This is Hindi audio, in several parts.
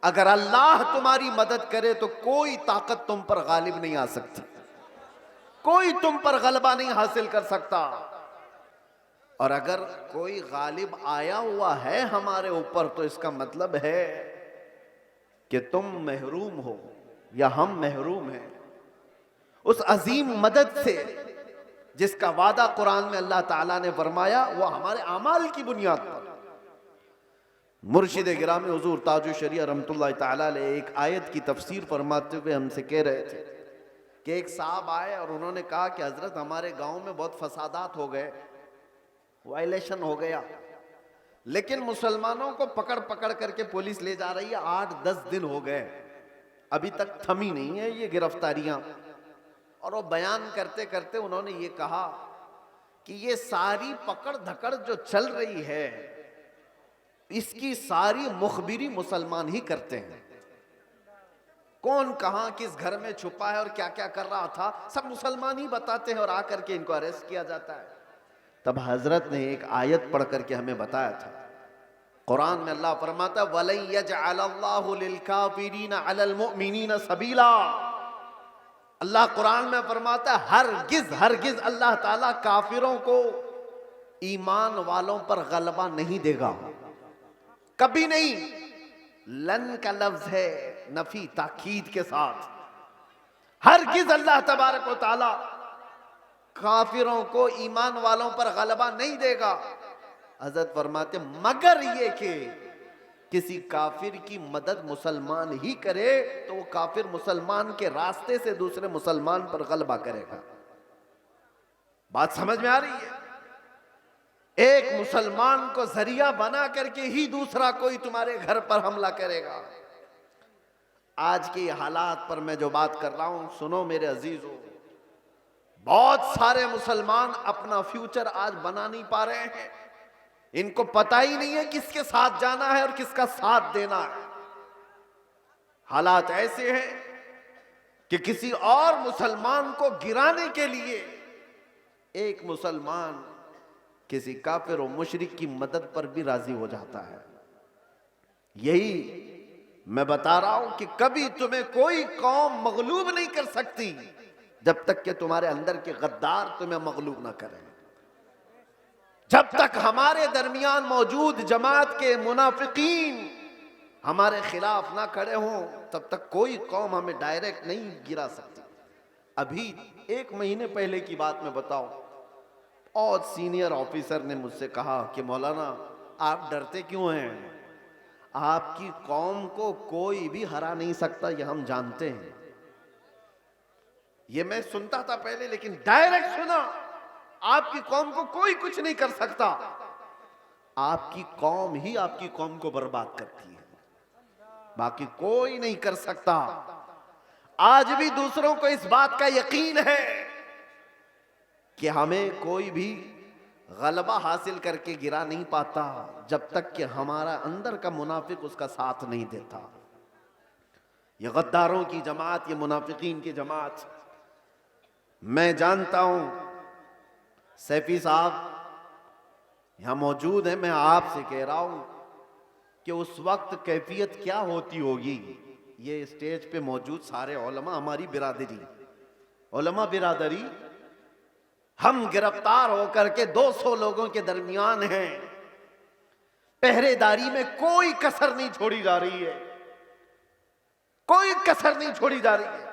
अगर अल्लाह तुम्हारी मदद करे तो कोई ताकत तुम पर गालिब नहीं आ सकती, कोई तुम पर गलबा नहीं हासिल कर सकता। और अगर कोई गालिब आया हुआ है हमारे ऊपर तो इसका मतलब है कि तुम महरूम हो या हम महरूम हैं उस अजीम मदद से जिसका वादा कुरान में अल्लाह ताला ने फरमाया, वो हमारे अमाल की बुनियाद पर। मुर्शिद गिरामी हुजूर ताजुल शरिया रहमतुल्लाह ताला अलैह एक आयत की तफसीर फरमाते हुए हमसे कह रहे थे कि एक साहब आए और उन्होंने कहा कि हजरत हमारे गांव में बहुत फसादात हो गए, वायलेशन हो गया, लेकिन मुसलमानों को पकड़ पकड़ करके पुलिस ले जा रही है, 8-10 दिन हो गए, अभी तक थमी नहीं है ये गिरफ्तारियां। और वो बयान करते करते उन्होंने ये कहा कि ये सारी पकड़ धकड़ जो चल रही है इसकी सारी मुखबिरी मुसलमान ही करते हैं। कौन कहां किस घर में छुपा है और क्या क्या कर रहा था सब मुसलमान ही बताते हैं और आकर के इनको अरेस्ट किया जाता है। तब हजरत ने एक आयत पढ़ करके हमें बताया था, कुरान में अल्लाह फरमाता है वलन यजअलल्लाहु लिलकाफिरीना अलल मुमिनीना सबीला। अल्लाह कुरान में फरमाता है हरगिज हरगिज अल्लाह ताला काफिरों को ईमान वालों पर गलबा नहीं देगा, कभी नहीं। लन का लफ्ज है नफी ताकीद के साथ, हरगिज अल्लाह तबारक व ताला काफिरों को ईमान वालों पर गलबा नहीं देगा। हजरत फरमाते मगर ये कि किसी काफिर की मदद मुसलमान ही करे तो वो काफिर मुसलमान के रास्ते से दूसरे मुसलमान पर गलबा करेगा। बात समझ में आ रही है? एक मुसलमान को जरिया बना करके ही दूसरा कोई तुम्हारे घर पर हमला करेगा। आज के हालात पर मैं जो बात कर रहा हूं सुनो मेरे अजीजों, बहुत सारे मुसलमान अपना फ्यूचर आज बना नहीं पा रहे हैं, इनको पता ही नहीं है किसके साथ जाना है और किसका साथ देना है। हालात ऐसे हैं कि किसी और मुसलमान को गिराने के लिए एक मुसलमान किसी काफिर और मुशरिक की मदद पर भी राजी हो जाता है। यही मैं बता रहा हूं कि कभी तुम्हें कोई कौम मगलूब नहीं कर सकती जब तक कि तुम्हारे अंदर के गद्दार तुम्हें मगलूब ना करें। जब तक हमारे दरमियान मौजूद जमात के मुनाफिकीन हमारे खिलाफ ना खड़े हों तब तक कोई कौम हमें डायरेक्ट नहीं गिरा सकती। अभी 1 महीने पहले की बात मैं बताऊं, और सीनियर ऑफिसर ने मुझसे कहा कि मौलाना आप डरते क्यों हैं, आपकी कौम को कोई भी हरा नहीं सकता, ये हम जानते हैं। ये मैं सुनता था पहले, लेकिन डायरेक्ट सुना आपकी कौम को कोई कुछ नहीं कर सकता, आपकी कौम ही आपकी कौम को बर्बाद करती है, बाकी कोई नहीं कर सकता। आज भी दूसरों को इस बात का यकीन है कि हमें कोई भी गलबा हासिल करके गिरा नहीं पाता जब तक कि हमारा अंदर का मुनाफिक उसका साथ नहीं देता। ये गद्दारों की जमात, ये मुनाफिकीन की जमात, मैं जानता हूं सैफी साहब यहां मौजूद है, मैं आपसे कह रहा हूं कि उस वक्त कैफियत क्या होती होगी। ये स्टेज पे मौजूद सारे उलमा, हमारी बिरादरी, उलमा बिरादरी, हम गिरफ्तार होकर के 200 लोगों के दरमियान हैं, पहरेदारी में कोई कसर नहीं छोड़ी जा रही है, कोई कसर नहीं छोड़ी जा रही है।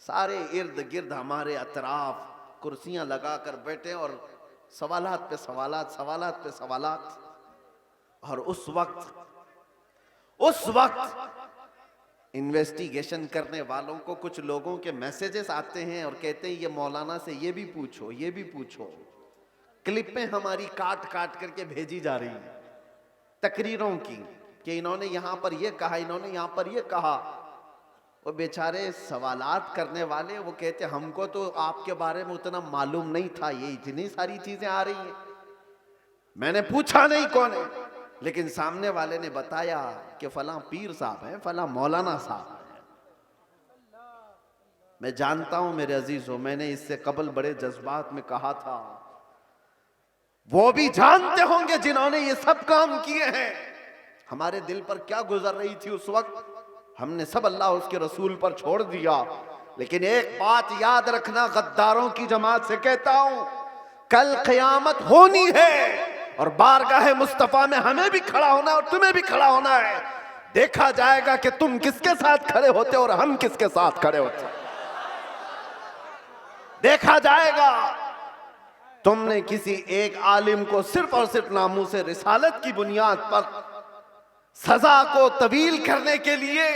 सारे इर्द गिर्द हमारे अतराफ कुर्सियां लगाकर बैठे और सवालात पे सवालात, सवालात पे सवालात। और उस वक्त इन्वेस्टिगेशन करने वालों को कुछ लोगों के मैसेजेस आते हैं और कहते हैं ये मौलाना से ये भी पूछो, ये भी पूछो। क्लिपें हमारी काट काट करके भेजी जा रही हैं तकरीरों की कि इन्होंने यहां पर ये कहा, इन्होंने यहां पर ये कहा। वो बेचारे सवालात करने वाले वो कहते हमको तो आपके बारे में उतना मालूम नहीं था, ये इतनी सारी चीजें आ रही हैं, मैंने पूछा नहीं कौन है, लेकिन सामने वाले ने बताया कि फलां पीर साहब हैं, फलां मौलाना साहब हैं। मैं जानता हूं मेरे अजीजों, मैंने इससे कबल बड़े जज्बात में कहा था, वो भी जानते होंगे जिन्होंने ये सब काम किए हैं हमारे दिल पर क्या गुजर रही थी उस वक्त, हमने सब अल्लाह उसके रसूल पर छोड़ दिया। लेकिन एक बात याद रखना, गद्दारों की जमात से कहता हूं, कल क़यामत होनी है और बारगाह मुस्तफा में हमें भी खड़ा होना है और तुम्हें भी खड़ा होना है। देखा जाएगा कि तुम किसके साथ खड़े होते और हम किसके साथ खड़े होते। देखा जाएगा। तुमने किसी एक आलिम को सिर्फ और सिर्फ नामूस रिसालत की बुनियाद पर सजा को तवील करने के लिए,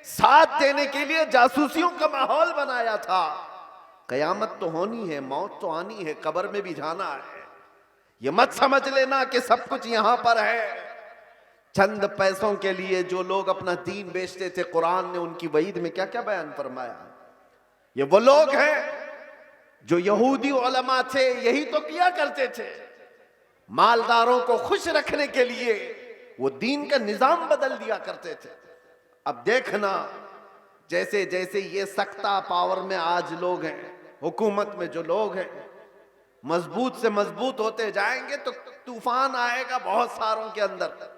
साथ देने के लिए जासूसियों का माहौल बनाया था। कयामत तो होनी है, मौत तो आनी है, कब्र में भी जाना है। ये मत समझ लेना कि सब कुछ यहां पर है। चंद पैसों के लिए जो लोग अपना दीन बेचते थे, कुरान ने उनकी वईद में क्या क्या बयान फरमाया। ये वो लोग हैं जो यहूदी उलमा थे, यही तो किया करते थे। मालदारों को खुश रखने के लिए वो दीन का निजाम बदल दिया करते थे। अब देखना, जैसे जैसे ये सख्ता पावर में आज लोग हैं, हुकूमत में जो लोग हैं, मजबूत से मजबूत होते जाएंगे तो तूफान आएगा बहुत सारों के अंदर।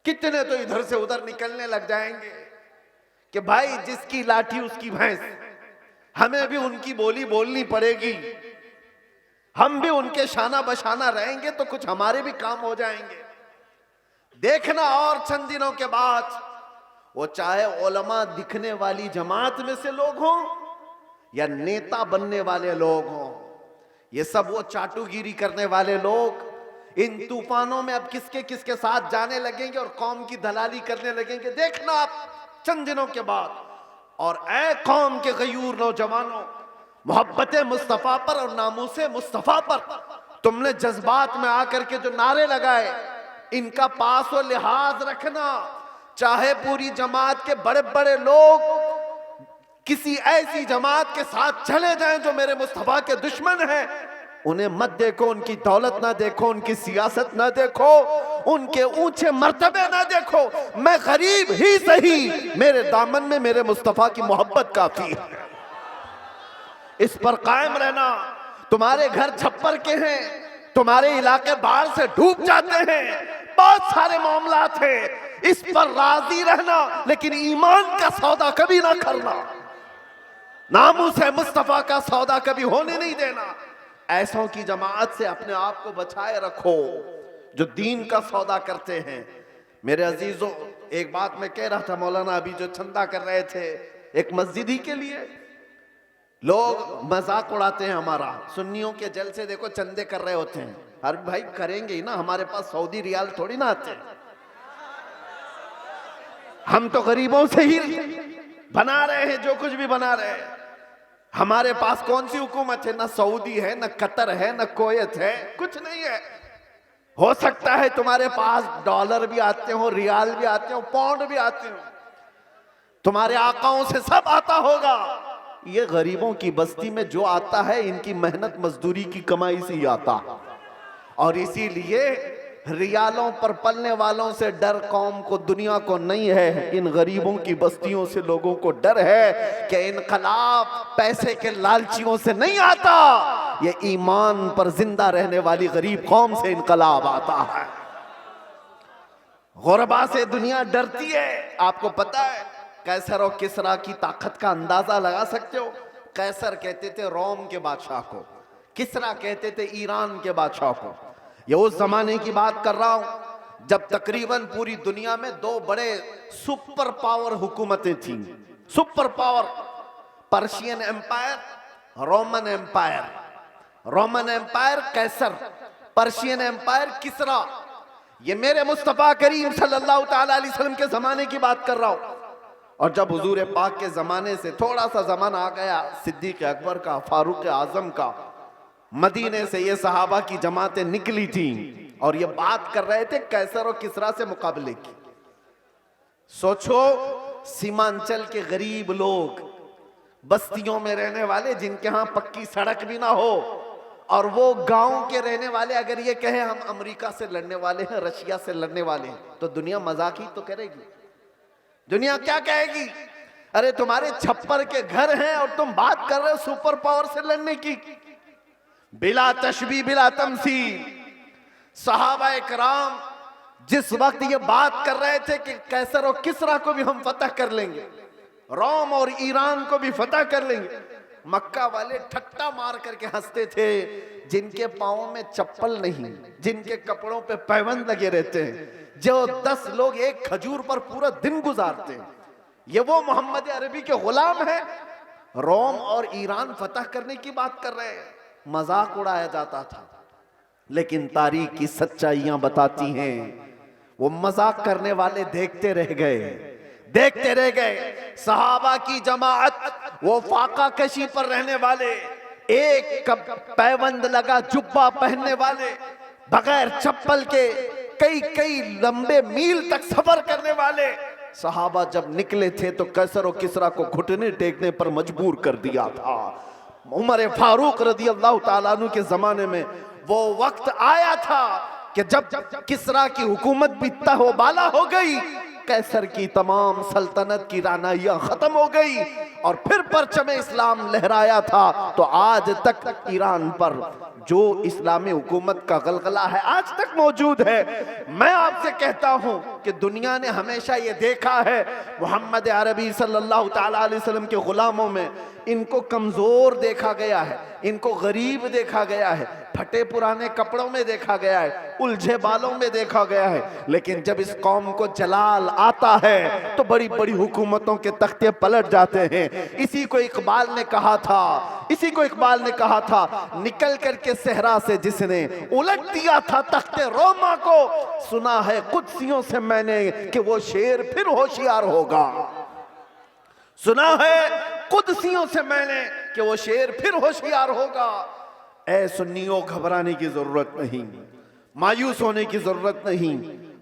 कितने तो इधर से उधर निकलने लग जाएंगे कि भाई जिसकी लाठी उसकी भैंस, हमें भी उनकी बोली बोलनी पड़ेगी, हम भी उनके शाना बशाना रहेंगे तो कुछ हमारे भी काम हो जाएंगे। देखना और चंद दिनों के बाद वो चाहे उलमा दिखने वाली जमात में से लोग हों या नेता बनने वाले लोग हों, ये सब वो चाटुगिरी करने वाले लोग इन तूफानों में अब किसके किसके साथ जाने लगेंगे और कौम की दलाली करने लगेंगे। देखना आप चंद दिनों के बाद। और ऐ कौम के गयूर नौजवानों, मोहब्बत मुस्तफा पर और नामूसे मुस्तफा पर तुमने जज्बात में आकर के जो नारे लगाए, इनका पास व लिहाज रखना। चाहे पूरी जमात के बड़े बड़े लोग किसी ऐसी जमात के साथ चले जाएं जो मेरे मुस्तफा के दुश्मन हैं, उन्हें मत देखो, उनकी दौलत ना देखो, उनकी सियासत ना देखो, उनके ऊंचे मर्तबे ना देखो। मैं गरीब ही सही, मेरे दामन में मेरे मुस्तफा की मोहब्बत काफी है। इस पर कायम रहना। तुम्हारे घर छप्पर के हैं, तुम्हारे इलाके बाढ़ से डूब जाते हैं, बहुत सारे मामलात हैं, इस पर राजी रहना, लेकिन ईमान का सौदा कभी ना करना। नामूस है मुस्तफा का सौदा कभी होने नहीं देना। ऐसों की जमात से अपने आप को बचाए रखो जो दीन का सौदा करते हैं। मेरे अजीजों, एक बात मैं कह रहा था, मौलाना अभी जो चंदा कर रहे थे एक मस्जिद ही के लिए, लोग मजाक उड़ाते हैं हमारा। सुन्नियों के जलसे देखो चंदे कर रहे होते हैं। हर भाई करेंगे ही ना, हमारे पास सऊदी रियाल थोड़ी ना आते, हम तो गरीबों से ही बना रहे हैं जो कुछ भी बना रहे हैं। हमारे पास कौन सी हुकूमत है? ना सऊदी है, ना कतर है, ना कुवैत है, कुछ नहीं है। हो सकता है तुम्हारे पास डॉलर भी आते हो, रियाल भी आते हो, पाउंड भी आते हो, तुम्हारे आकाओं से सब आता होगा। ये गरीबों की बस्ती में जो आता है इनकी मेहनत मजदूरी की कमाई से ही आता, और इसीलिए रियालों पर पलने वालों से डर कौम को, दुनिया को नहीं है। इन गरीबों की बस्तियों से लोगों को डर है कि इनकलाब पैसे के लालचियों से नहीं आता, ये ईमान पर जिंदा रहने वाली गरीब कौम से इनकलाब आता है। गुरबा से दुनिया डरती है। आपको पता है कैसर और किसरा की ताकत का अंदाजा लगा सकते हो? कैसर कहते थे रोम के बादशाह को, किसरा कहते थे ईरान के बादशाह को। ये उस जमाने की बात कर रहा हूं जब तकरीबन पूरी दुनिया में दो बड़े सुपर पावर हुकूमतें थीं। Super power, Persian empire, Roman empire. Roman empire कैसर, पर्शियन एम्पायर किसरा। ये मेरे मुस्तफा करीम सल्लल्लाहु ताला अलैहि वसल्लम के जमाने की बात कर रहा हूं। और जब हुजूर पाक के जमाने से थोड़ा सा जमाना आ गया, सिद्दीक अकबर का, फारूक आजम का, मदीने से ये सहाबा की जमातें निकली थी और ये बात कर रहे थे कैसर और किसरा से मुकाबले की। सोचो, सीमांचल के गरीब लोग, बस्तियों में रहने वाले जिनके यहाँ पक्की सड़क भी ना हो, और वो गांव के रहने वाले अगर ये कहे हम अमेरिका से लड़ने वाले हैं, रशिया से लड़ने वाले हैं, तो दुनिया मजाक ही तो करेगी। दुनिया क्या कहेगी? अरे तुम्हारे छप्पर के घर हैं और तुम बात कर रहे हो सुपर पावर से लड़ने की। बिला तशबीह बिला तमसील, सहाबा कराम जिस वक्त ये बात कर रहे थे कि कैसर और किसरा को भी हम फतह कर लेंगे, रोम और ईरान को भी फतह कर लेंगे, मक्का वाले ठट्टा मार करके हंसते थे। जिनके पाँव में चप्पल नहीं, जिनके कपड़ों पे पैबंद लगे रहते हैं, जो 10 लोग एक खजूर पर पूरा दिन गुजारते हैं, ये वो मोहम्मद अरबी के गुलाम हैं। रोम और ईरान फतह करने की बात कर रहे हैं, मजाक उड़ाया जाता था। लेकिन तारीख की सच्चाइयां बताती हैं वो मजाक करने वाले देखते रह गए, देखते रह गए। सहाबा की जमाअत, वो फाका कशी पर रहने वाले, एक पैबंद लगा जुब्बा पहनने वाले, बगैर चप्पल के कई कई लंबे मील तक सफर करने वाले सहाबा जब निकले थे तो कैसर और किसरा को घुटने टेकने पर मजबूर कर दिया था। उमर फारूक रदी अल्लाह ताला अन्हु के जमाने में वो वक्त आया था कि जब किसरा की हुकूमत भी तहोबाला हो गई, कैसर की तमाम सल्तनत की रानाइयां खत्म हो गई और फिर परचम इस्लाम लहराया था। तो आज तक ईरान पर जो इस्लामी हुकूमत का गलगला है आज तक मौजूद है। मैं आपसे कहता हूं कि दुनिया ने हमेशा ये देखा है मोहम्मद अरबी सल्लल्लाहु ताला अलैहि वसल्लम के गुलामों में इनको कमजोर देखा गया है, इनको गरीब देखा गया है, फटे पुराने कपड़ों में देखा गया है, उलझे बालों में देखा गया है। लेकिन जब इस कौम को जलाल आता है तो बड़ी बड़ी हुकूमतों के तख्ते पलट जाते हैं। इसी को इकबाल ने कहा था, इसी को इकबाल ने कहा था, निकल करके सहरा से जिसने उलट दिया था तख्ते रोमा को, सुना है कुदसियों से मैंने कि वो शेर फिर होशियार होगा। सुना है कुदसियों से मैंने कि वो शेर फिर होशियार होगा। ऐ सुन्नियों, घबराने की जरूरत नहीं, मायूस होने की जरूरत नहीं,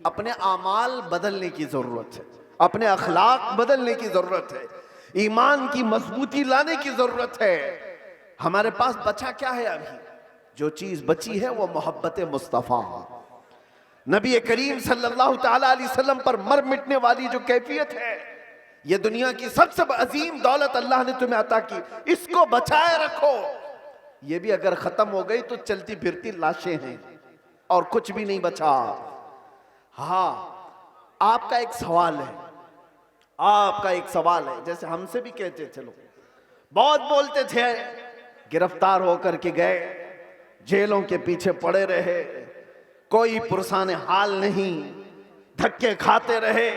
अपने आमाल बदलने की जरूरत है, अपने अखलाक बदलने की जरूरत है, ईमान की मजबूती लाने की जरूरत है। हमारे पास बचा क्या है? अभी जो चीज बची है वो मोहब्बत मुस्तफा, नबी करीम सल्लल्लाहु ताला अलैहि वसल्लम पर मर मिटने वाली जो कैफियत है, ये दुनिया की सबसे अजीम दौलत अल्लाह ने तुम्हें अता की, इसको बचाए रखो। ये भी अगर खत्म हो गई तो चलती फिरती लाशें हैं और कुछ भी नहीं बचा। हाँ, आपका एक सवाल है, आपका एक सवाल है। जैसे हमसे भी कहते थे लोग, बहुत बोलते थे, गिरफ्तार होकर के गए, जेलों के पीछे पड़े रहे, कोई पुरसाने हाल नहीं, धक्के खाते रहे,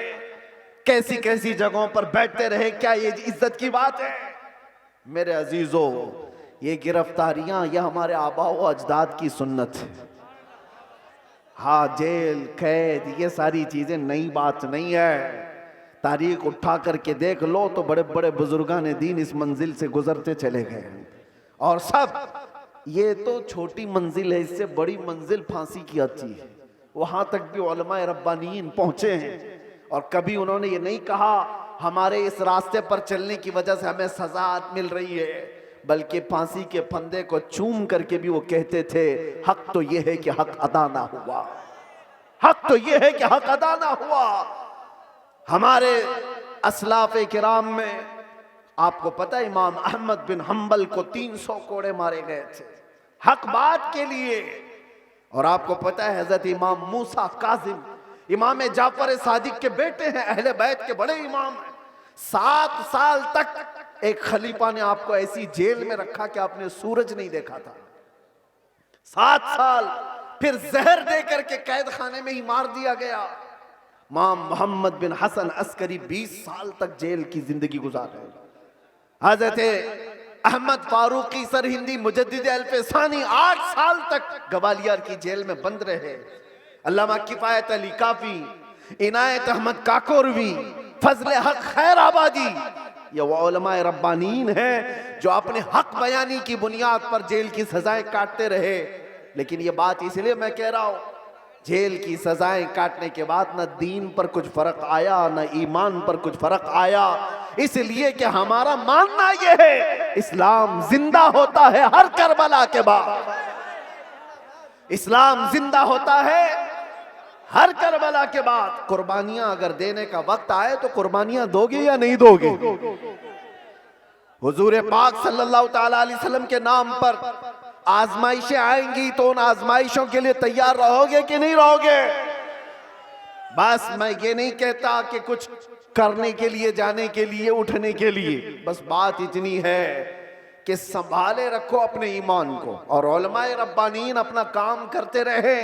कैसी कैसी जगहों पर बैठते रहे। क्या ये इज्जत की बात है? मेरे अजीजों, ये गिरफ्तारियां यह हमारे आबा व अजदाद की सुन्नत है। हाँ, जेल, कैद, ये सारी चीजें नई बात नहीं है। तारीख उठा करके देख लो तो बड़े बड़े बुजुर्गान दीन इस मंजिल से गुजरते चले गए और सब, ये तो छोटी मंजिल है, इससे बड़ी मंजिल फांसी की आती है। वहां तक भी उलमाए रब्बानीन पहुंचे हैं और कभी उन्होंने ये नहीं कहा हमारे इस रास्ते पर चलने की वजह से हमें सजा मिल रही है, बल्कि फांसी के फंदे को चूम करके भी वो कहते थे, हक तो ये है कि हक अदा ना हुआ, हक तो ये है कि हक अदा ना हुआ। हमारे असलाफ़े किराम में आपको पता है, इमाम अहमद बिन हम्बल को 300 कोड़े मारे गए थे हक बात के लिए। और आपको पता है हजरत इमाम मूसा काजिम, इमाम जाफर सादिक के बेटे हैं, अहले बैत के बड़े इमाम हैं, 7 साल तक एक खलीफा ने आपको ऐसी जेल में रखा कि आपने सूरज नहीं देखा था। 7 साल, फिर जहर दे करके कैद खाने में ही मार दिया गया। इमाम मोहम्मद बिन हसन अस्करी 20 साल तक जेल की जिंदगी गुजारे। हजरत अहमद फारूकी सरहिंदी मुजद्दिद अल्फसानी 8 साल तक ग्वालियर की जेल में बंद रहे। अल्लामा किफायत अली काफी, इनायत अहमद काकोरवी, फजले हक खैराबादी, ये वो उलमाए रब्बानीन हैं जो अपने हक बयानी की बुनियाद पर जेल की सजाएं काटते रहे। लेकिन ये बात इसलिए मैं कह रहा हूं, जेल की सजाएं काटने के बाद न दीन पर कुछ फर्क आया, न ईमान पर कुछ फर्क आया, इसलिए कि हमारा मानना यह है इस्लाम जिंदा होता है हर करबला के बाद। इस्लाम जिंदा होता है हर करबला के बाद। कुर्बानियां अगर देने का वक्त आए तो कुर्बानियां दोगे या नहीं दोगे? हुजूर पाक सल्लल्लाहु ताला अलैहि वसल्लम के नाम पर आजमाइशें आएंगी तो उन आजमाइशों के लिए तैयार रहोगे कि नहीं रहोगे? बस मैं ये नहीं कहता कि कुछ करने के लिए, जाने के लिए, उठने के लिए, बस बात इतनी है कि संभाले रखो अपने ईमान को, और उलमाए रब्बानीन अपना काम करते रहे,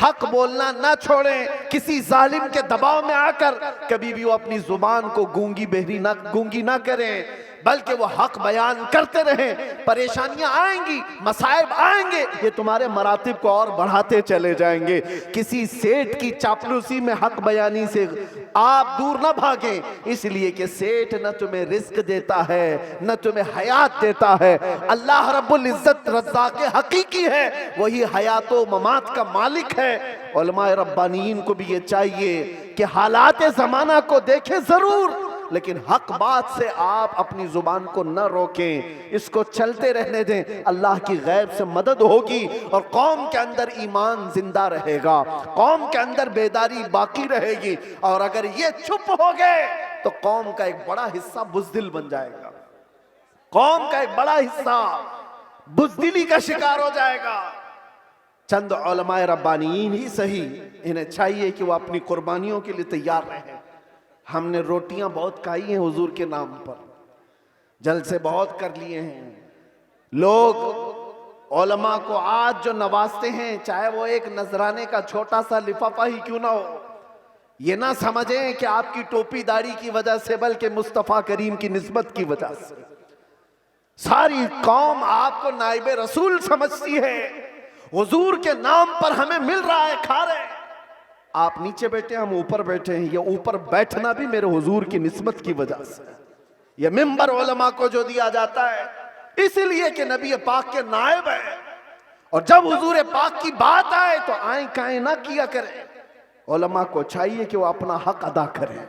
हक बोलना ना छोड़ें, किसी जालिम के दबाव में आकर कभी भी वो अपनी जुबान को गूंगी ना करें, बल्कि वो हक बयान करते रहें। परेशानियां आएंगी, मसाइब आएंगे, ये तुम्हारे मरातिब को और बढ़ाते चले जाएंगे। किसी सेठ की चापलूसी में हक बयानी से आप दूर ना भागें, इसलिए कि सेठ न तुम्हें रिस्क देता है, न तुम्हें हयात देता है। अल्लाह रब्बुल इज्जत रज़्ज़ाक़ हकीकी है, वही हयात व ममात का मालिक है। उलमाए रब्बानीन को भी ये चाहिए कि हालात ज़माना को देखें जरूर, लेकिन हक बात से आप अपनी जुबान को न रोकें, इसको चलते रहने दें। अल्लाह की गैब से मदद होगी और कौम के अंदर ईमान जिंदा रहेगा, कौम के अंदर बेदारी बाकी रहेगी। और अगर ये चुप हो गए तो कौम का एक बड़ा हिस्सा बुज़दिल बन जाएगा, कौम का एक बड़ा हिस्सा बुज़दिली का शिकार हो जाएगा। चंद उलमाए रब्बानीन ही सही, इन्हें चाहिए कि वो अपनी कुर्बानियों के लिए तैयार रहें। हमने रोटियां बहुत खाई हैं हुजूर के नाम पर, जलसे बहुत कर लिए हैं। लोग उलमा को आज जो नवाजते हैं, चाहे वो एक नजराने का छोटा सा लिफाफा ही क्यों ना हो, ये ना समझें कि आपकी टोपी दाढ़ी की वजह से, बल्कि मुस्तफ़ा करीम की निस्बत की वजह से सारी कौम आपको नाइबे रसूल समझती है। हुजूर के नाम पर हमें मिल रहा है, खा रहे हैं। आप नीचे बैठे, हम ऊपर बैठे हैं, ये ऊपर बैठना भी मेरे हुजूर की निस्बत की वजह से। ये मिंबर उलमा को जो दिया जाता है इसलिए कि नबी पाक के नायब है, और जब हुजूर पाक की बात आए तो आए काए ना किया करें। उलमा को चाहिए कि वो अपना हक अदा करें,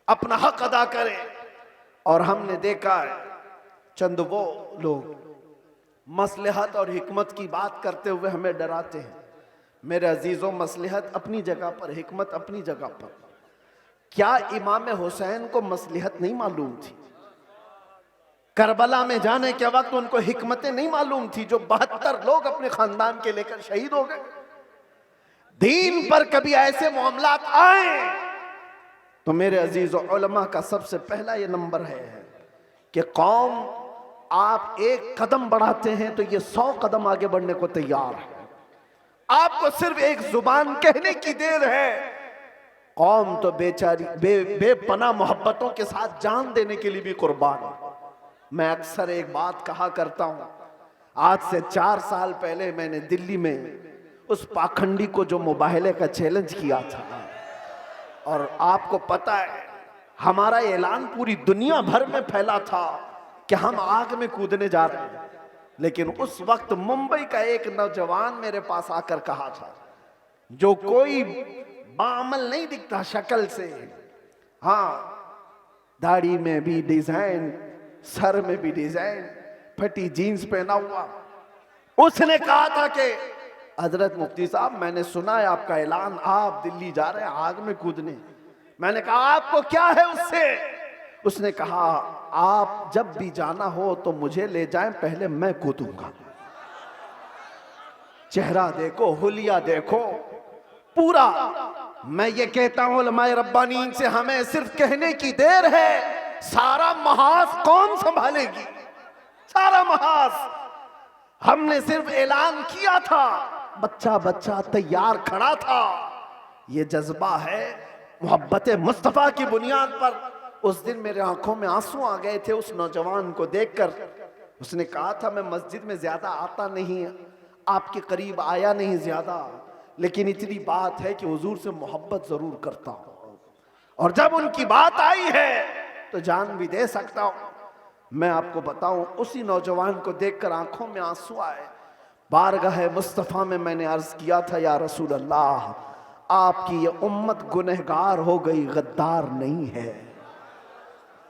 अपना हक अदा करें। और हमने देखा है चंद वो लोग मसलहत और हिकमत की बात करते हुए हमें डराते हैं। मेरे अजीजों, मसलहत अपनी जगह पर, हिकमत अपनी जगह पर। क्या इमाम हुसैन को मसलहत नहीं मालूम थी? करबला में जाने के वक्त उनको हिकमतें नहीं मालूम थी, जो 72 लोग अपने खानदान के लेकर शहीद हो गए। दीन पर कभी ऐसे मामलात आए तो मेरे अजीजों, उलमा का सबसे पहला ये नंबर है कि कौम आप एक कदम बढ़ाते हैं तो ये 100 कदम आगे बढ़ने को तैयार है। आपको सिर्फ एक जुबान कहने की देर है। कौम तो बेचारी बेपना मोहब्बतों के साथ जान देने के लिए भी कुर्बान है। मैं अक्सर एक बात कहा करता हूं, आज से 4 साल पहले मैंने दिल्ली में उस पाखंडी को जो मुबाहले का चैलेंज किया था, और आपको पता है हमारा ऐलान पूरी दुनिया भर में फैला था कि हम आग में कूदने जा रहे हैं। लेकिन उस वक्त मुंबई का एक नौजवान मेरे पास आकर कहा था, जो कोई बामल नहीं दिखता शक्ल से, हाँ दाढ़ी में भी डिजाइन, सर में भी डिजाइन, फटी जीन्स पहना हुआ, उसने कहा था कि हजरत मुफ्ती साहब, मैंने सुना है आपका ऐलान, आप दिल्ली जा रहे हैं आग में कूदने। मैंने कहा आपको क्या है उससे? उसने कहा आप जब भी जाना हो तो मुझे ले जाएं, पहले मैं कूदूंगा। चेहरा देखो, हुलिया देखो पूरा। मैं ये कहता हूं उलमाए रब्बानीन से, हमें सिर्फ कहने की देर है, सारा महाज कौन संभालेगी? सारा महाज। हमने सिर्फ ऐलान किया था, बच्चा बच्चा तैयार खड़ा था। ये जज्बा है मोहब्बत मुस्तफा की बुनियाद पर। उस दिन मेरे आंखों में आंसू आ गए थे उस नौजवान को देखकर। उसने कहा था मैं मस्जिद में ज्यादा आता नहीं, आपके करीब आया नहीं ज्यादा, लेकिन इतनी बात है कि हुजूर से मोहब्बत जरूर करता हूं, और जब उनकी बात आई है तो जान भी दे सकता हूं। मैं आपको बताऊं, उसी नौजवान को देखकर आंखों में आंसू आए। बारगाह मुस्तफा में मैंने अर्ज किया था, या रसूल अल्लाह, आपकी ये उम्मत गुनहगार हो गई, गद्दार नहीं है,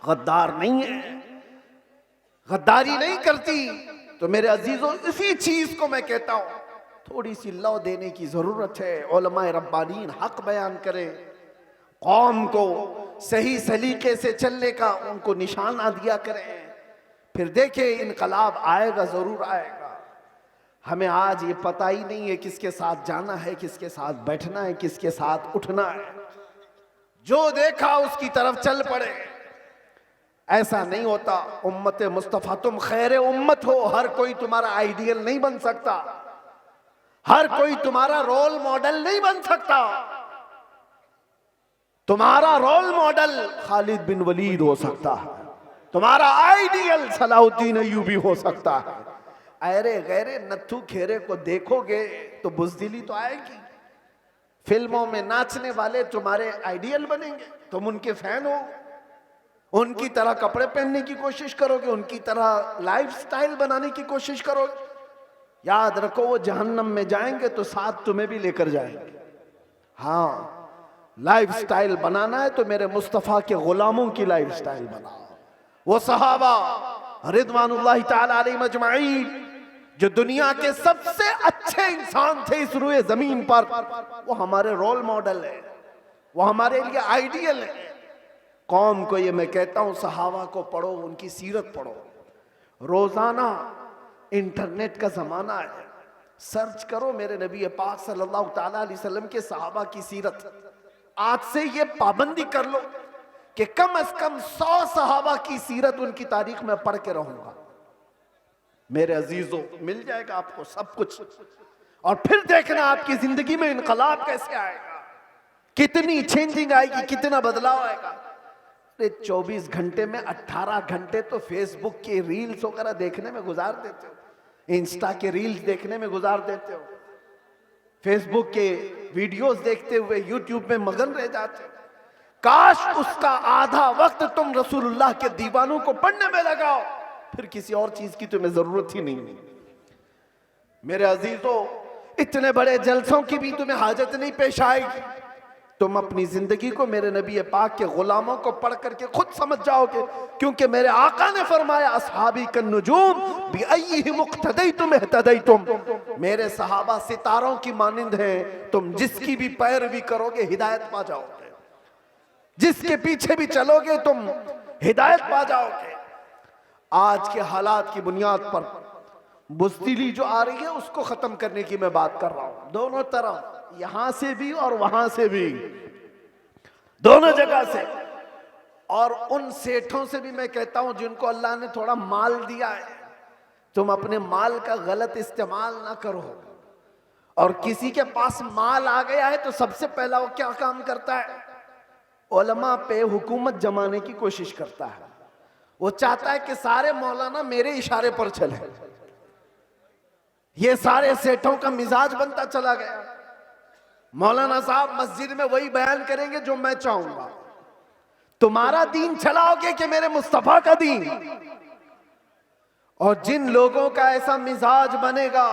गद्दार नहीं है, गद्दारी नहीं करती। तो मेरे अजीजों, इसी चीज को मैं कहता हूं, थोड़ी सी लौ देने की जरूरत है। उलमाए रब्बानीन हक बयान करें, कौम को सही सलीके से चलने का उनको निशाना दिया करें, फिर देखें इनकलाब आएगा, जरूर आएगा। हमें आज ये पता ही नहीं है किसके साथ जाना है, किसके साथ बैठना है, किसके साथ उठना है। जो देखा उसकी तरफ चल पड़े। ऐसा नहीं होता। उम्मत मुस्तफा तुम खैर उम्मत हो, हर कोई तुम्हारा आइडियल नहीं बन सकता, हर कोई तुम्हारा रोल मॉडल नहीं बन सकता। तुम्हारा रोल मॉडल खालिद बिन वलीद हो सकता है, तुम्हारा आइडियल सलाहुद्दीन अय्यूबी हो सकता है। अरे गैरे नत्थु खेरे को देखोगे तो बुज़दिली तो आएगी। फिल्मों में नाचने वाले तुम्हारे आइडियल बनेंगे, तुम उनके फैन हो, उनकी तरह कपड़े पहनने की कोशिश करोगे, उनकी तरह लाइफस्टाइल बनाने की कोशिश करोगे। याद रखो वो जहन्नम में जाएंगे तो साथ तुम्हें भी लेकर जाएंगे। हाँ, लाइफस्टाइल बनाना है तो मेरे मुस्तफा के गुलामों की लाइफस्टाइल बनाओ। वो सहाबा रिदवानुल्लाहि ताला अलैहिम अजमाइन जो दुनिया के सबसे अच्छे इंसान थे इस रूए जमीन पर, वो हमारे रोल मॉडल है, वो हमारे लिए आइडियल है। कौम को ये मैं कहता हूं, सहाबा को पढ़ो, उनकी सीरत पढ़ो। रोजाना इंटरनेट का जमाना है, सर्च करो मेरे नबी पाक सल्लल्लाहु ताला अलैहि वसल्लम के सहाबा की सीरत। आज से ये पाबंदी कर लो कि कम से कम 100 सहाबा की सीरत, उनकी तारीख में पढ़ के रहूंगा। मेरे अजीजों, मिल जाएगा आपको सब कुछ, और फिर देखना आपकी जिंदगी में इनकलाब कैसे आएगा, कितनी चेंजिंग आएगी, कितना बदलाव आएगा। 24 घंटे में 18 घंटे तो फेसबुक के रील्स वगैरह देखने में गुजार देते हो, इंस्टा के रील्स देखने में गुजार देते हो, फेसबुक के वीडियोस देखते हुए यूट्यूब में मगन रह जाते हो। काश उसका आधा वक्त तुम रसूलुल्लाह के दीवानों को पढ़ने में लगाओ, फिर किसी और चीज की तुम्हें जरूरत ही नहीं। मेरे अजीजों, इतने बड़े जलसों की भी तुम्हें हाजत नहीं पेश आएगी। तुम अपनी जिंदगी को मेरे नबी पाक के गुलामों को पढ़ करके खुद समझ जाओगे, क्योंकि मेरे आका ने फरमाया अस्हाबी कन्नुजूम बिअय्यिहिम इक्तदैतुम इहतदैतुम। मेरे सहाबा सितारों की मानिंद हैं, तुम जिसकी भी पैरवी करोगे हिदायत पा जाओगे, जिसके पीछे भी चलोगे तुम हिदायत पा जाओगे। आज के हालात की बुनियाद पर बुज़दिली जो आ रही है उसको खत्म करने की मैं बात कर रहा हूं, दोनों तरफ, यहां से भी और वहां से भी, दोनों जगह से। और उन सेठों से भी मैं कहता हूं जिनको अल्लाह ने थोड़ा माल दिया है, तुम अपने माल का गलत इस्तेमाल ना करो। और किसी के पास माल आ गया है तो सबसे पहला वो क्या काम करता है, उलमा पे हुकूमत जमाने की कोशिश करता है। वो चाहता है कि सारे मौलाना मेरे इशारे पर चले। ये सारे सेठों का मिजाज बनता चला गया। मौलाना साहब मस्जिद में वही बयान करेंगे जो मैं चाहूंगा। तुम्हारा दीन चलाओगे कि मेरे मुस्तफा का दीन? और जिन लोगों का ऐसा मिजाज बनेगा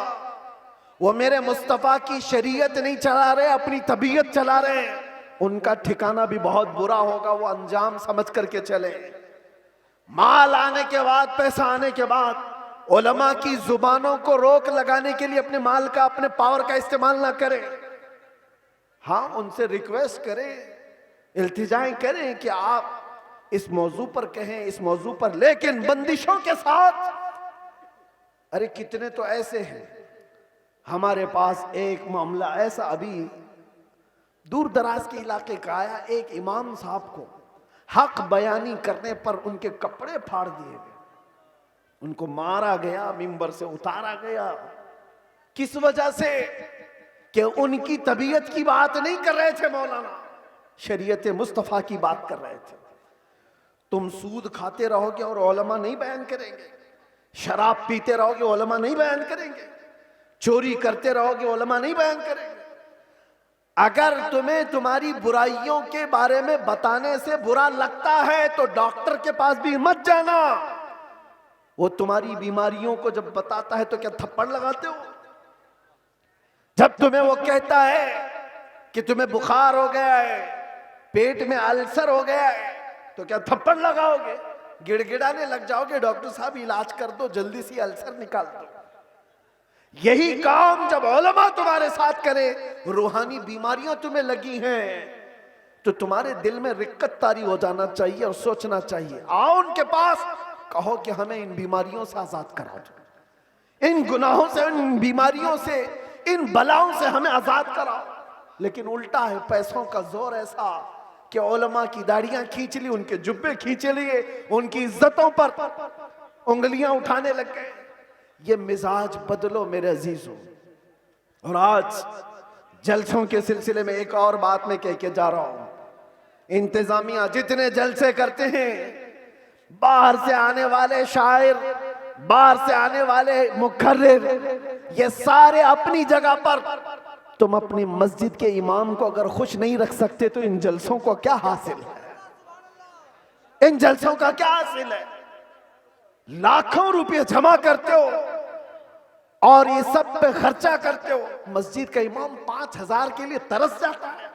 वो मेरे मुस्तफा की शरीयत नहीं चला रहे, अपनी तबीयत चला रहे हैं, उनका ठिकाना भी बहुत बुरा होगा। वो अंजाम समझ करके चले। माल आने के बाद, पैसा आने के बाद उलमा की जुबानों को रोक लगाने के लिए अपने माल का, अपने पावर का इस्तेमाल ना करें। हाँ, उनसे रिक्वेस्ट करें, इल्तिजाएं करें कि आप इस मौजू पर कहें, इस मौजू पर, लेकिन बंदिशों के साथ। अरे कितने तो ऐसे हैं, हमारे पास एक मामला ऐसा अभी दूर दराज के इलाके का आया। एक इमाम साहब को हक बयानी करने पर उनके कपड़े फाड़ दिए गए, उनको मारा गया, मिंबर से उतारा गया। किस वजह से? कि उनकी तबीयत की बात नहीं कर रहे थे मौलाना, शरीयत मुस्तफा की बात कर रहे थे। तुम सूद खाते रहोगे और उलमा नहीं बयान करेंगे, शराब पीते रहोगे उलमा नहीं बयान करेंगे, चोरी करते रहोगे उलमा नहीं बयान करेंगे। अगर तुम्हें तुम्हारी बुराइयों के बारे में बताने से बुरा लगता है तो डॉक्टर के पास भी मत जाना। वो तुम्हारी बीमारियों को जब बताता है तो क्या थप्पड़ लगाते हो? जब तुम्हें वो कहता है कि तुम्हें बुखार हो गया है, पेट में अल्सर हो गया है, तो क्या थप्पड़ लगाओगे? गिड़गिड़ाने लग जाओगे, डॉक्टर साहब इलाज कर दो, जल्दी से अल्सर निकाल दो। यही काम जब उलमा तुम्हारे साथ करे, रूहानी बीमारियां तुम्हें लगी हैं, तो तुम्हारे दिल में रिक्कत तारी हो जाना चाहिए और सोचना चाहिए। आओ उनके पास, कहो कि हमें इन बीमारियों से आजाद करा दो, इन गुनाहों से, इन बीमारियों से, इन बलाओं से हमें आजाद कराओ। लेकिन उल्टा है, पैसों का जोर ऐसा कि उलमा की दाढ़ियां खींच ली, उनके जुब्बे खींचे लिए, उनकी इज्जतों पर उंगलियां उठाने लग गए। ये मिजाज बदलो मेरे अजीजों। और आज जलसों के सिलसिले में एक और बात मैं कह के जा रहा हूं। इंतजामिया जितने जलसे करते हैं, बाहर से आने वाले शायर, बाहर से आने वाले मुकर्रिर, ये सारे अपनी जगह पर। तुम अपनी मस्जिद के इमाम को अगर खुश नहीं रख सकते तो इन जलसों को क्या हासिल है? इन जलसों का क्या हासिल है? लाखों रुपए जमा करते हो और ये सब पे खर्चा करते हो। मस्जिद का इमाम 5,000 के लिए तरस जाता है।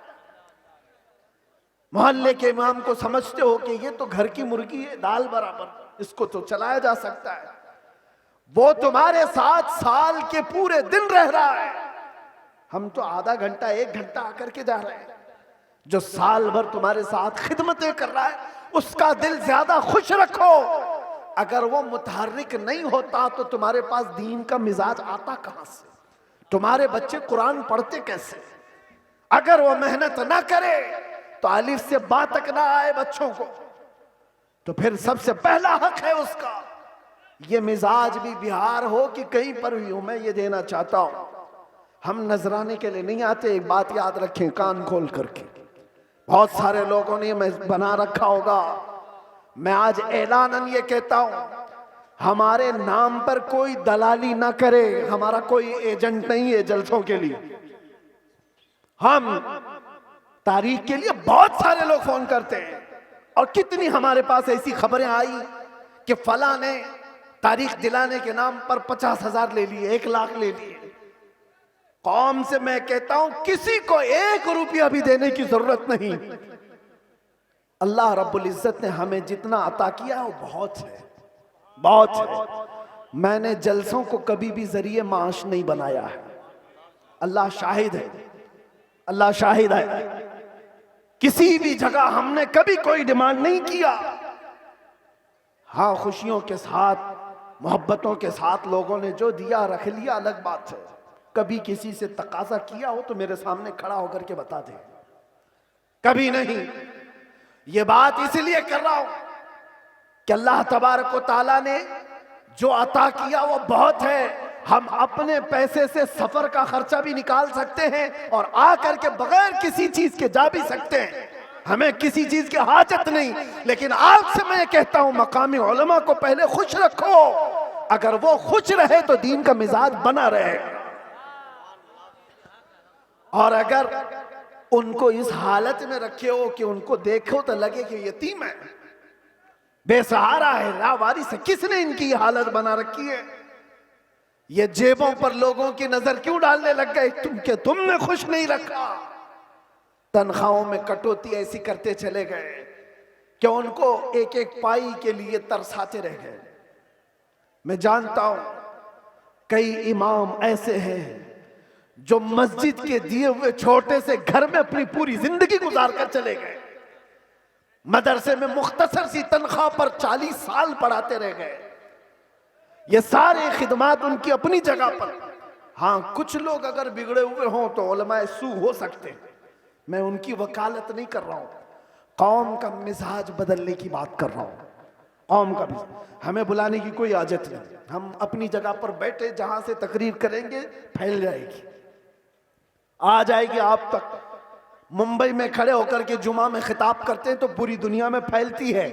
मोहल्ले के इमाम को समझते हो कि ये तो घर की मुर्गी है, दाल बराबर, इसको तो चलाया जा सकता है। वो तुम्हारे साथ साल के पूरे दिन रह रहा है, हम तो आधा घंटा 1 घंटा आकर के जा रहे हैं। जो साल भर तुम्हारे साथ खिदमतें कर रहा है उसका दिल ज्यादा खुश रखो। अगर वो मुतहर्रिक नहीं होता तो तुम्हारे पास दीन का मिजाज आता कहां से? तुम्हारे बच्चे कुरान पढ़ते कैसे? अगर वो मेहनत ना करे तो अलिफ से बा तक ना आए बच्चों को, तो फिर सबसे पहला हक है उसका। ये मिजाज भी बिहार हो कि कहीं पर भी हो, मैं ये देना चाहता हूं। हम नजराने के लिए नहीं आते, एक बात याद रखें कान खोल करके। बहुत सारे लोगों ने मैं बना रखा होगा, मैं आज ऐलानन ये कहता हूं, हमारे नाम पर कोई दलाली ना करे। हमारा कोई एजेंट नहीं है जलसों के लिए। हम तारीख के लिए बहुत सारे लोग फोन करते हैं, और कितनी हमारे पास ऐसी खबरें आई कि फला ने तारीख दिलाने के नाम पर 50,000 ले लिए, 1 लाख ले लिए। कौम से मैं कहता हूं किसी को 1 रुपया भी देने की जरूरत नहीं। अल्लाह रब्बुल इज्जत ने हमें जितना अता किया वो बहुत है, बहुत है। मैंने जलसों को कभी भी जरिए माश नहीं बनाया है। अल्लाह शाहिद है, अल्लाह शाहिद है। किसी भी जगह हमने कभी कोई डिमांड नहीं किया। हाँ, खुशियों के साथ, मोहब्बतों के साथ लोगों ने जो दिया रख लिया, अलग बात है। कभी किसी से तकाजा किया हो तो मेरे सामने खड़ा होकर के बता दे। कभी नहीं। ये बात इसलिए कर रहा हूं कि अल्लाह तबारक व तआला ने जो अता किया वो बहुत है। हम अपने पैसे से सफर का खर्चा भी निकाल सकते हैं और आकर के बगैर किसी चीज के जा भी सकते हैं। हमें किसी चीज की हाजत नहीं। लेकिन आज से मैं कहता हूं, मकामी उलमा को पहले खुश रखो। अगर वो खुश रहे तो दीन का मिजाज बना रहे। और अगर उनको इस हालत में रखे हो कि उनको देखो तो लगे कि यतीम है, बेसहारा है, लावारिस है, किसने इनकी हालत बना रखी है? ये जेबों पर लोगों की नजर क्यों डालने लग गए? तुमने खुश नहीं रखा। तनख्वाहों में कटौती ऐसी करते चले गए कि उनको एक एक पाई के लिए तरसाते रह गए। मैं जानता हूं कई इमाम ऐसे हैं जो मस्जिद के दिए हुए छोटे से घर में अपनी पूरी जिंदगी गुजार कर चले गए। मदरसे में मुख्तसर सी तनख्वाह पर 40 साल पढ़ाते रह गए। ये सारे खिदमात उनकी अपनी जगह पर। हाँ, कुछ लोग अगर बिगड़े हुए हों तो उलमाए सू हो सकते हैं, मैं उनकी वकालत नहीं कर रहा हूं। कौम का मिजाज बदलने की बात कर रहा हूं। कौम का भी हमें बुलाने की कोई आदत नहीं। हम अपनी जगह पर बैठे, जहां से तकरीर करेंगे फैल जाएगी, आ जाएगी आप तक। मुंबई में खड़े होकर के जुमा में खिताब करते हैं तो पूरी दुनिया में फैलती है,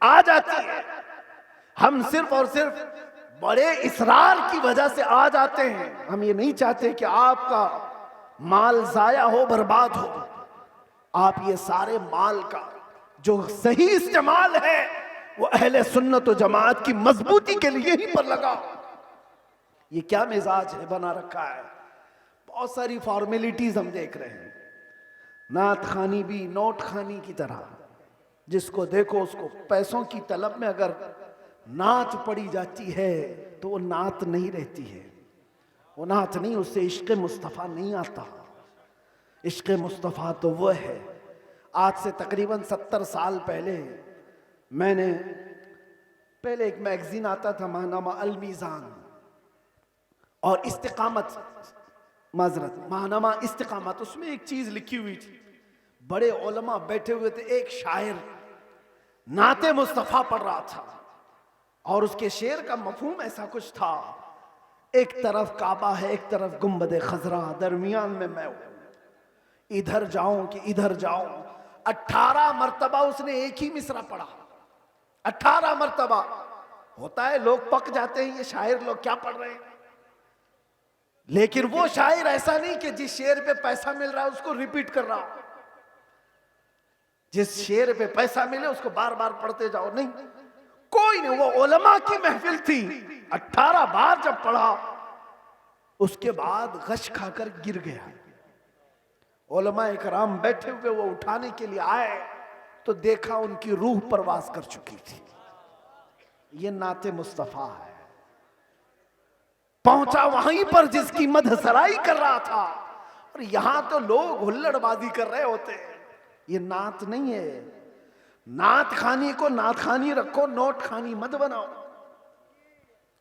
आ जाती है। हम सिर्फ और सिर्फ बड़े इसरार की वजह से आ जाते हैं। हम ये नहीं चाहते कि आपका माल जाया हो, बर्बाद हो। आप ये सारे माल का जो सही इस्तेमाल है वो अहले सुन्नत व जमात की मजबूती के लिए ही पर लगाओ। ये क्या मिजाज है बना रखा है? बहुत सारी फॉर्मेलिटीज हम देख रहे हैं। नात खानी भी नोट खानी की तरह, जिसको देखो उसको पैसों की तलब में अगर नात पड़ी जाती है तो वो नात नहीं रहती है, वो नात नहीं, उससे इश्क़ मुस्तफ़ा नहीं आता। इश्क़ मुस्तफ़ा तो वो है। आज से तकरीबन 70 साल पहले मैंने, पहले एक मैगजीन आता था, नामा अल मीज़ान, और इस्तिकामत, माजरत, माहनामा इस्तिकामत, उसमें एक चीज लिखी हुई थी। बड़े उलमा बैठे हुए थे, एक शायर नाते मुस्तफा पढ़ रहा था और उसके शेर का मफहूम ऐसा कुछ था, एक तरफ काबा है, एक तरफ गुंबद खजरा, दरमियान में मैं हूं, इधर जाऊं कि इधर जाऊं। 18 मरतबा उसने एक ही मिसरा पढ़ा, 18 मरतबा। होता है लोग पक जाते हैं, ये शायर लोग क्या पढ़ रहे हैं, लेकिन वो शायर ऐसा नहीं कि जिस शेर पे पैसा मिल रहा है उसको रिपीट कर रहा हो, जिस शेर पे पैसा मिले उसको बार बार पढ़ते जाओ, नहीं, कोई नहीं। वो उलमा की महफिल थी, 18 बार जब पढ़ा उसके बाद गश खाकर गिर गया। उलमा इकराम बैठे हुए, वो उठाने के लिए आए तो देखा उनकी रूह परवास कर चुकी थी। ये नाते मुस्तफा है। पहुंचा वहीं पर जिसकी मदहसराई कर रहा था, और यहां तो लोग हुल्लड़बाजी कर रहे होते हैं। ये नात नहीं है। नात खानी को नात खानी रखो, नोट खानी मत बनाओ।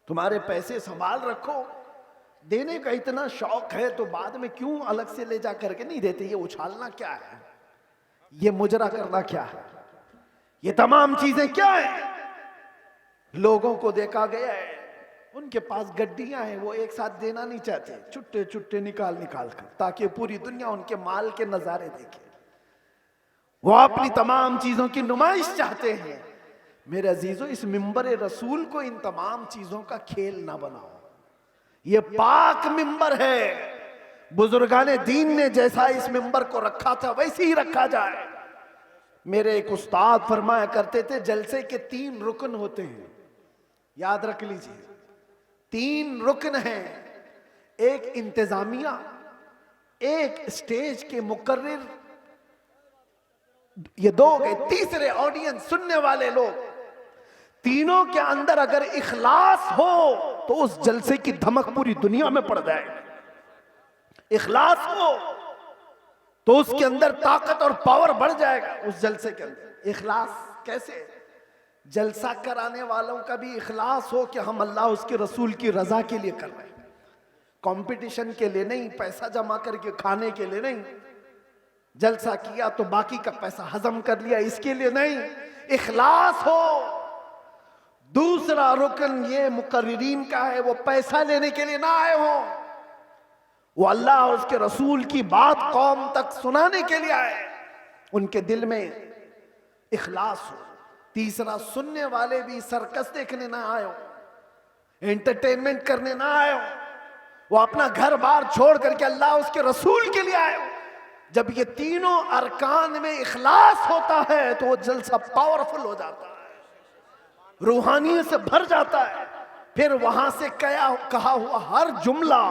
तुम्हारे पैसे संभाल रखो, देने का इतना शौक है तो बाद में क्यों अलग से ले जा करके नहीं देते। ये उछालना क्या है, ये मुजरा करना क्या है, ये तमाम चीजें क्या है। लोगों को देखा गया है, उनके पास गड्डियां हैं, वो एक साथ देना नहीं चाहते, छुट्टे छुट्टे निकाल निकाल कर, ताकि पूरी दुनिया उनके माल के नजारे देखे। वो अपनी तमाम चीजों की नुमाइश चाहते हैं। मेरे अजीजों, इस मिंबर रसूल को इन तमाम चीजों का खेल ना बनाओ। ये पाक मिंबर है। बुजुर्गाने दीन ने जैसा इस मिंबर को रखा था वैसे ही रखा जाए। मेरे एक उस्ताद फरमाया करते थे, जलसे के 3 रुकन होते हैं, याद रख लीजिए। 3 रुकन हैं, एक इंतजामिया, एक स्टेज के मुकर्रिर, ये 2 गए, तीसरे ऑडियंस, सुनने वाले लोग। तीनों के अंदर अगर इखलास हो तो उस जलसे की धमक पूरी दुनिया में पड़ जाएगी। इखलास हो तो उसके अंदर ताकत और पावर बढ़ जाएगा उस जलसे के अंदर। इखलास कैसे? जलसा कराने वालों का भी इखलास हो कि हम अल्लाह उसके रसूल की रजा के लिए कर रहे हैं, कंपटीशन के लिए नहीं, पैसा जमा करके खाने के लिए नहीं। जलसा किया तो बाकी का पैसा हजम कर लिया, इसके लिए नहीं, इखलास हो। दूसरा रुकन ये मुकर्रिरीन का है, वो पैसा लेने के लिए ना आए हो, वो अल्लाह और उसके रसूल की बात कौम तक सुनाने के लिए आए, उनके दिल में इखलास हो। तीसरा, सुनने वाले भी सर्कस देखने ना आए हो, एंटरटेनमेंट करने ना आए हो, वो अपना घर बार छोड़ करके अल्लाह उसके रसूल के लिए आए हो। जब ये तीनों अरकान में इखलास होता है तो वो जलसा पावरफुल हो जाता है, रूहानियत से भर जाता है। फिर वहां से कहा हुआ हर जुमला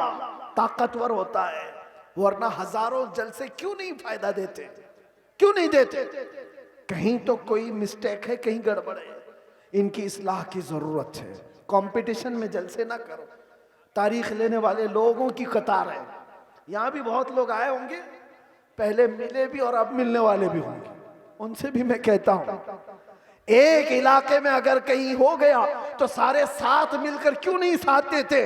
ताकतवर होता है, वरना हजारों जलसे क्यों नहीं फायदा देते, क्यों नहीं देते? कहीं तो कोई मिस्टेक है, कहीं गड़बड़ है, इनकी इस्लाह की जरूरत है। कंपटीशन में जलसे ना करो। तारीख लेने वाले लोगों की कतार है। यहां भी बहुत लोग आए होंगे, पहले मिले भी और अब मिलने वाले भी होंगे, उनसे भी मैं कहता हूं, एक इलाके में अगर कहीं हो गया तो सारे साथ मिलकर क्यों नहीं साथ देते?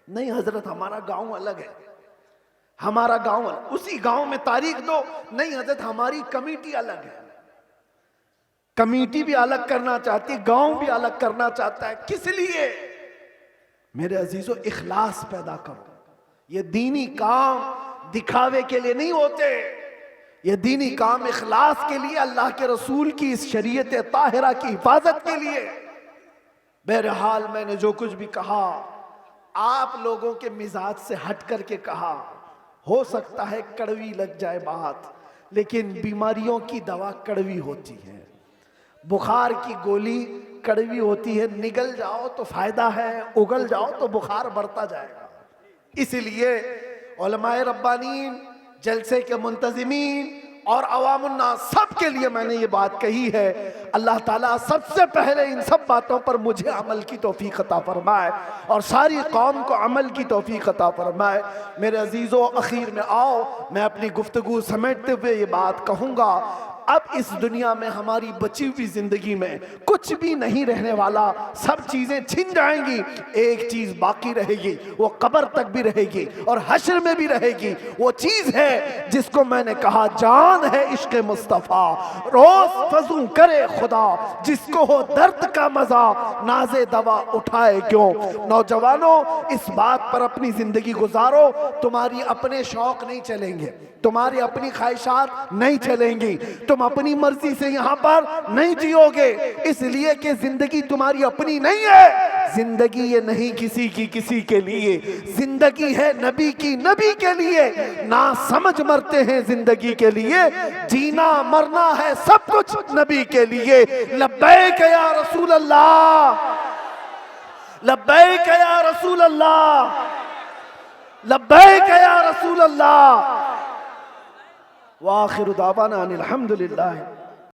नहीं हजरत, हमारा गांव अलग है, हमारा गांव अलग, उसी गांव में तारीख दो। नहीं हजरत, हमारी कमेटी अलग है, कमेटी भी अलग करना चाहती है, गांव भी अलग करना चाहता है। किस लिए? मेरे अजीजों, इखलास पैदा करो। ये दीनी काम दिखावे के लिए नहीं होते, ये दीनी काम इखलास के लिए, अल्लाह के रसूल की इस शरीयत ताहिरा की हिफाजत के लिए। बहरहाल मैंने जो कुछ भी कहा आप लोगों के मिजाज से हट करके कहा, हो सकता है कड़वी लग जाए बात, लेकिन बीमारियों की दवा कड़वी होती है। बुखार की गोली कड़वी होती है, निगल जाओ तो फायदा है, उगल जाओ तो बुखार बढ़ता जाएगा। इसलिए उलमाए रब्बानीन, जलसे के मुंतजिमीन और अवामुन्नास सब के लिए मैंने ये बात कही है। अल्लाह ताला सबसे पहले इन सब बातों पर मुझे अमल की तौफीक अता फरमाए और सारी कौम को अमल की तौफीक अता फरमाए। मेरे अजीज़ों, आखिर में आओ मैं अपनी गुफ्तगू समेटते हुए ये बात कहूँगा, अब इस दुनिया में हमारी बची हुई जिंदगी में कुछ भी नहीं रहने वाला, सब चीजें छिन जाएंगी। एक चीज बाकी रहेगी, वो कब्र तक भी रहेगी और हश्र में भी रहेगी। वो चीज है जिसको मैंने कहा जान है इश्क मुस्तफा, रोज फजू करे खुदा, जिसको हो दर्द का मजा नाजे दवा उठाए क्यों। नौजवानों, इस बात पर अपनी जिंदगी गुजारो। तुम्हारी अपने शौक नहीं चलेंगे, तुम्हारी अपनी ख्वाहिशात नहीं चलेंगी, तुम अपनी मर्जी से यहां पर नहीं जियोगे, इसलिए कि जिंदगी तुम्हारी अपनी नहीं है। जिंदगी ये नहीं किसी की किसी के लिए, जिंदगी है नबी की नबी के लिए। ना समझ मरते हैं जिंदगी के लिए, जीना मरना है सब कुछ नबी के लिए। लब्बैक या रसूल अल्लाह, लब्बैक या रसूल अल्लाह, लब्बैक या रसूल अल्लाह। व आखिरु दावाना अनिल हम्दुलिल्लाह।